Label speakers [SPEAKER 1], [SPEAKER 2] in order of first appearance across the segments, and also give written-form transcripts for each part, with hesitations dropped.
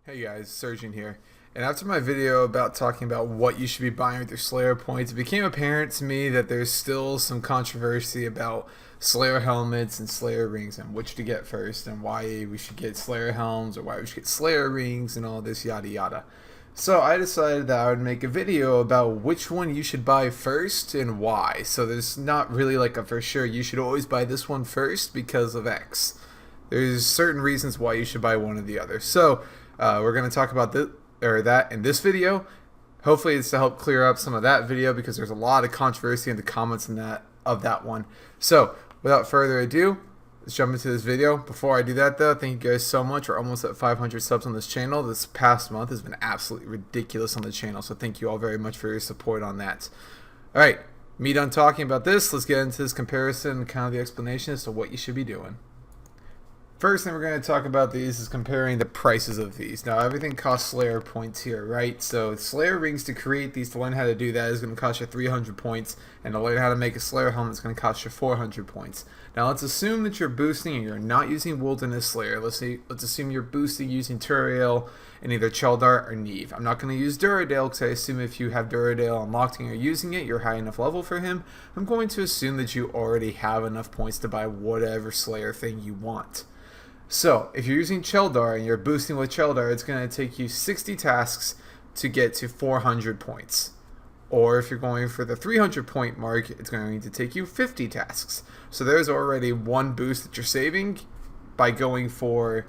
[SPEAKER 1] Hey guys, Surgeon here. And after my video about talking about what you should be buying with your Slayer points, it became apparent to me that there's still some controversy about Slayer helmets and Slayer rings and which to get first and why we should get Slayer helms or why we should get Slayer rings and all this yada yada. So I decided that I would make a video about which one you should buy first and why. So there's not really like a for sure you should always buy this one first because of X. There's certain reasons why you should buy one or the other. So we're going to talk about that in this video. Hopefully it's to help clear up some of that video because there's a lot of controversy in the comments of that one. So without further ado, let's jump into this video. Before I do that though, thank you guys so much. We're almost at 500 subs on this channel. This past month has been absolutely ridiculous on the channel, so thank you all very much for your support on that. Alright, me done talking about this. Let's get into this comparison and kind of the explanation as to what you should be doing. First thing we're going to talk about these is comparing the prices of these. Now everything costs Slayer points here, right? So Slayer rings to create these, to learn how to do that, is going to cost you 300 points, and to learn how to make a Slayer helmet is going to cost you 400 points. Now let's assume that you're boosting and you're not using Wilderness Slayer. Let's assume you're boosting using Turiel and either Cheldar or Nimh. I'm not going to use Duradale because I assume if you have Duradale unlocked and you're using it, you're high enough level for him. I'm going to assume that you already have enough points to buy whatever Slayer thing you want. So, if you're using Cheldar and you're boosting with Cheldar, it's going to take you 60 tasks to get to 400 points. Or if you're going for the 300 point mark, it's going to take you 50 tasks. So there's already one boost that you're saving by going for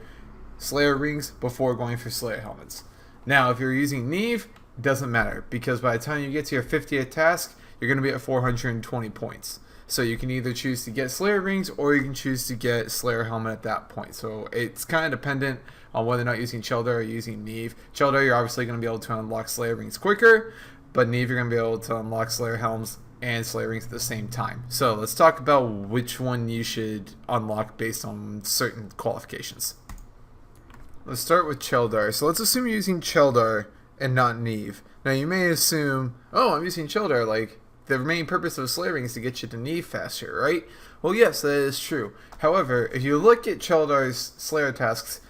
[SPEAKER 1] Slayer rings before going for Slayer helmets. Now, if you're using Nimh, it doesn't matter because by the time you get to your 50th task, you're going to be at 420 points. So you can either choose to get Slayer rings or you can choose to get Slayer helmet at that point. So it's kind of dependent on whether or not using Cheldar or using Nimh. Cheldar, you're obviously going to be able to unlock Slayer rings quicker, but Nimh, you're going to be able to unlock Slayer helms and Slayer rings at the same time. So let's talk about which one you should unlock based on certain qualifications. Let's start with Cheldar. So let's assume you're using Cheldar and not Nimh. Now you may assume, oh, I'm using Cheldar, like the main purpose of Slayer ring is to get you to Nimh faster, right? Well, yes, that is true. However, if you look at Cheldar's Slayer tasks,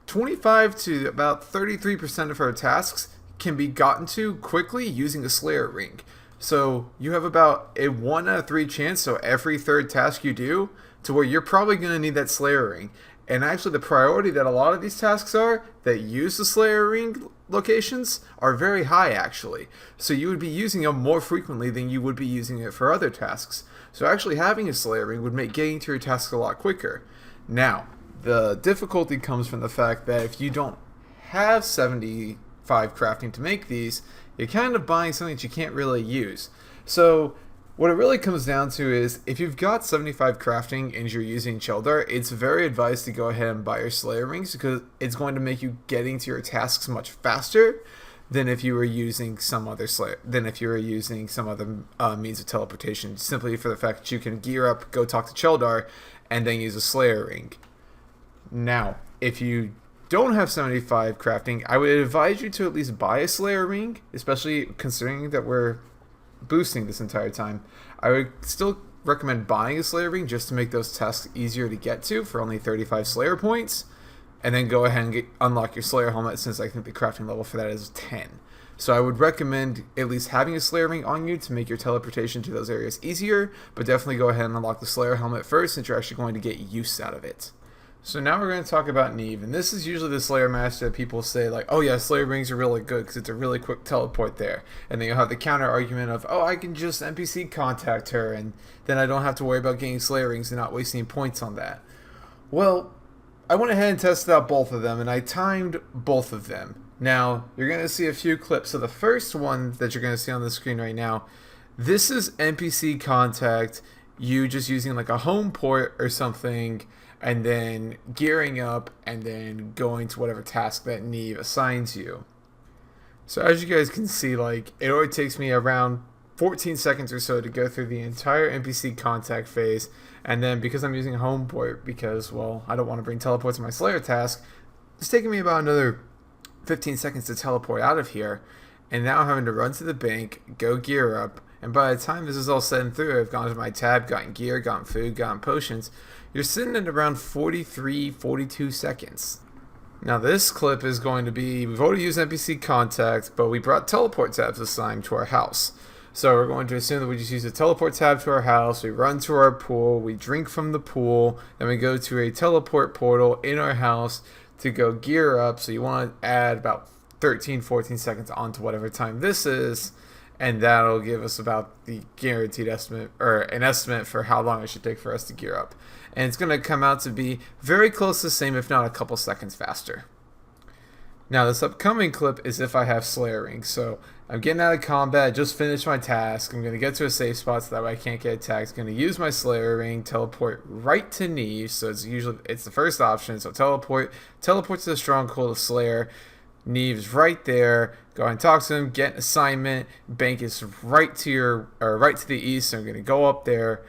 [SPEAKER 1] 25 to about 33% of her tasks can be gotten to quickly using a Slayer ring. So you have about a 1 out of 3 chance, so every third task you do, to where you're probably going to need that Slayer ring. And actually the priority that a lot of these tasks are that use the Slayer ring locations are very high actually. So you would be using them more frequently than you would be using it for other tasks. So actually having a Slayer ring would make getting to your tasks a lot quicker. Now, the difficulty comes from the fact that if you don't have 75 crafting to make these, you're kind of buying something that you can't really use. So what it really comes down to is if you've got 75 crafting and you're using Cheldar, it's very advised to go ahead and buy your Slayer rings because it's going to make you getting to your tasks much faster than if you were using some other means of teleportation, simply for the fact that you can gear up, go talk to Cheldar, and then use a Slayer ring. Now, if you don't have 75 crafting, I would advise you to at least buy a Slayer ring, especially considering that we're boosting this entire time. I would still recommend buying a Slayer ring just to make those tasks easier to get to for only 35 Slayer points, and then go ahead and unlock your Slayer helmet, since I think the crafting level for that is 10. So I would recommend at least having a Slayer ring on you to make your teleportation to those areas easier, but definitely go ahead and unlock the Slayer helmet first, since you're actually going to get use out of it. So now we're going to talk about Nimh, and this is usually the Slayer master that people say like, oh yeah, Slayer rings are really good because it's a really quick teleport there. And then you'll have the counter argument of, oh, I can just NPC contact her and then I don't have to worry about getting Slayer rings and not wasting points on that. Well, I went ahead and tested out both of them and I timed both of them. Now, you're going to see a few clips. So the first one that you're going to see on the screen right now, this is NPC contact, you just using like a home port or something, and then gearing up and then going to whatever task that Nimh assigns you. So as you guys can see, like, it only takes me around 14 seconds or so to go through the entire NPC contact phase, and then because I'm using home port, because, well, I don't want to bring teleport to my Slayer task, it's taking me about another 15 seconds to teleport out of here, and now I'm having to run to the bank, go gear up, and by the time this is all said and through, I've gone to my tab, gotten gear, gotten food, gotten potions, you're sitting at around 43, 42 seconds. Now this clip is going to be, we've already used NPC contact, but we brought teleport tabs this time to our house. So we're going to assume that we just use the teleport tab to our house, we run to our pool, we drink from the pool, then we go to a teleport portal in our house to go gear up. So you want to add about 13-14 seconds onto whatever time this is, and that'll give us about the guaranteed estimate, or an estimate for how long it should take for us to gear up. And it's going to come out to be very close to the same, if not a couple seconds faster. Now this upcoming clip is if I have Slayer Rings. So I'm getting out of combat, just finished my task, I'm going to get to a safe spot so that way I can't get attacked. I'm going to use my Slayer Ring, teleport right to Nimh, so it's the first option, so teleport to the stronghold of Slayer. Nimh's right there. Go and talk to him, get an assignment. Bank is right to the east, so I'm going to go up there,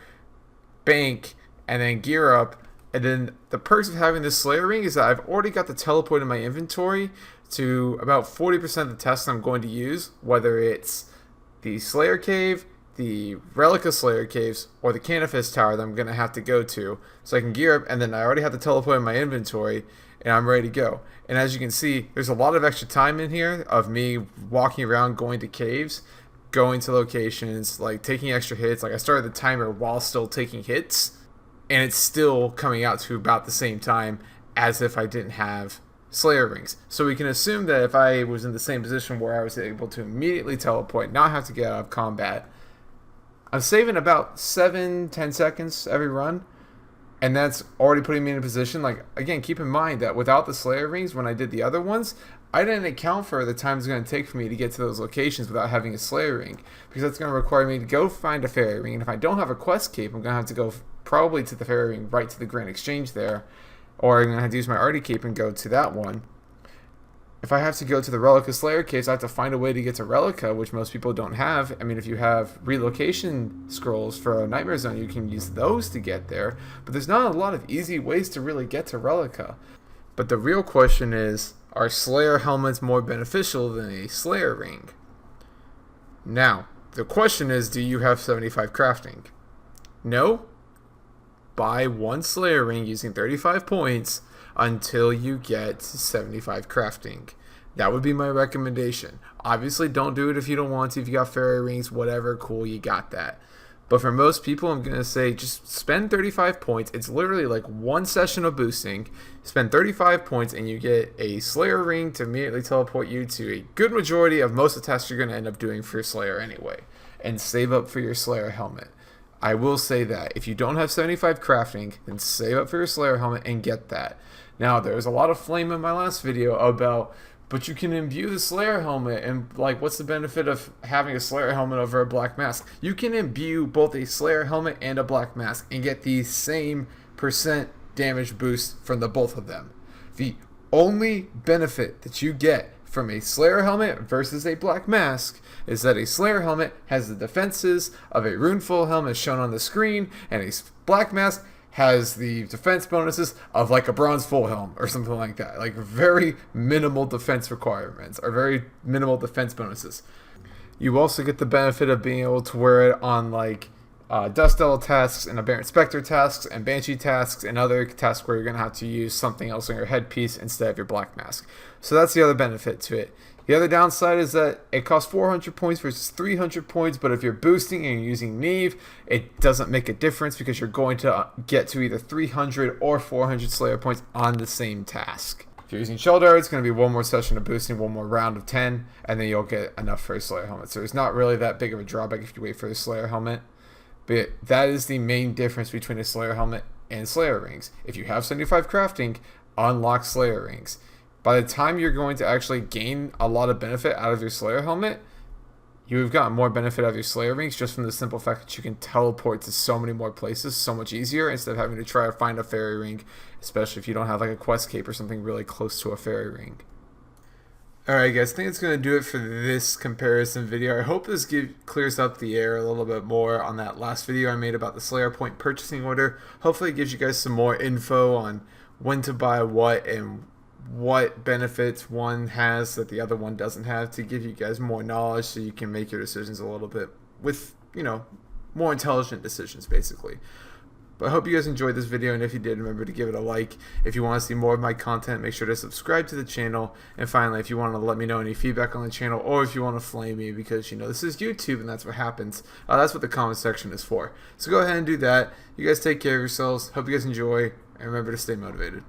[SPEAKER 1] bank, and then gear up. And then the perks of having this Slayer Ring is that I've already got the teleport in my inventory to about 40% of the tasks I'm going to use, whether it's the Slayer Cave, the Relica Slayer Caves, or the Canifest Tower that I'm going to have to go to. So I can gear up, and then I already have the teleport in my inventory, and I'm ready to go. And as you can see, there's a lot of extra time in here of me walking around, going to caves, going to locations, like taking extra hits. Like I started the timer while still taking hits, and it's still coming out to about the same time as if I didn't have Slayer Rings. So we can assume that if I was in the same position where I was able to immediately teleport, not have to get out of combat, I'm saving about 7-10 seconds every run. And that's already putting me in a position, like, again, keep in mind that without the Slayer Rings, when I did the other ones, I didn't account for the time it's going to take for me to get to those locations without having a Slayer Ring, because that's going to require me to go find a Fairy Ring, and if I don't have a quest cape, I'm going to have to go probably to the Fairy Ring right to the Grand Exchange there, or I'm going to have to use my Artie Cape and go to that one. If I have to go to the Relica Slayer Caves, I have to find a way to get to Relica, which most people don't have. I mean, if you have relocation scrolls for a Nightmare Zone, you can use those to get there. But there's not a lot of easy ways to really get to Relica. But the real question is, are Slayer helmets more beneficial than a Slayer Ring? Now, the question is, do you have 75 crafting? No? Buy one Slayer Ring using 35 points until you get 75 crafting. That would be my recommendation. Obviously, don't do it if you don't want to. If you got Fairy Rings, whatever, cool, you got that. But for most people, I'm going to say just spend 35 points. It's literally like one session of boosting. Spend 35 points and you get a Slayer Ring to immediately teleport you to a good majority of most of the tasks you're going to end up doing for your Slayer anyway. And save up for your Slayer helmet. I will say that if you don't have 75 crafting, then save up for your Slayer helmet and get that. Now, there was a lot of flame in my last video about, but you can imbue the Slayer helmet, and like, what's the benefit of having a Slayer helmet over a black mask? You can imbue both a Slayer helmet and a black mask and get the same percent damage boost from the both of them. The only benefit that you get from a Slayer helmet versus a black mask is that a Slayer helmet has the defenses of a runeful helmet as shown on the screen, and a black mask has the defense bonuses of like a bronze full helm or something like that. Like very minimal defense requirements or very minimal defense bonuses. You also get the benefit of being able to wear it on like Dust Devil tasks and Aberrant Spectre tasks and Banshee tasks and other tasks where you're going to have to use something else on your headpiece instead of your black mask. So that's the other benefit to it. The other downside is that it costs 400 points versus 300 points, but if you're boosting and you're using Nimh, it doesn't make a difference because you're going to get to either 300 or 400 Slayer points on the same task. If you're using Sheldar, it's going to be one more session of boosting, one more round of 10, and then you'll get enough for a Slayer helmet. So it's not really that big of a drawback if you wait for the Slayer helmet. But that is the main difference between a Slayer helmet and Slayer Rings. If you have 75 crafting, unlock Slayer Rings. By the time you're going to actually gain a lot of benefit out of your Slayer helmet, you've got more benefit out of your Slayer Rings just from the simple fact that you can teleport to so many more places so much easier instead of having to try to find a Fairy Ring, especially if you don't have like a quest cape or something really close to a Fairy Ring. Alright guys, I think it's going to do it for this comparison video. I hope this clears up the air a little bit more on that last video I made about the Slayer point purchasing order. Hopefully it gives you guys some more info on when to buy what and what benefits one has that the other one doesn't have, to give you guys more knowledge so you can make your decisions a little bit with, you know, more intelligent decisions basically. But I hope you guys enjoyed this video, and if you did, remember to give it a like. If you want to see more of my content, make sure to subscribe to the channel. And finally, if you want to let me know any feedback on the channel, or if you want to flame me, because you know this is YouTube and that's what happens, that's what the comment section is for. So go ahead and do that. You guys take care of yourselves. Hope you guys enjoy, and remember to stay motivated.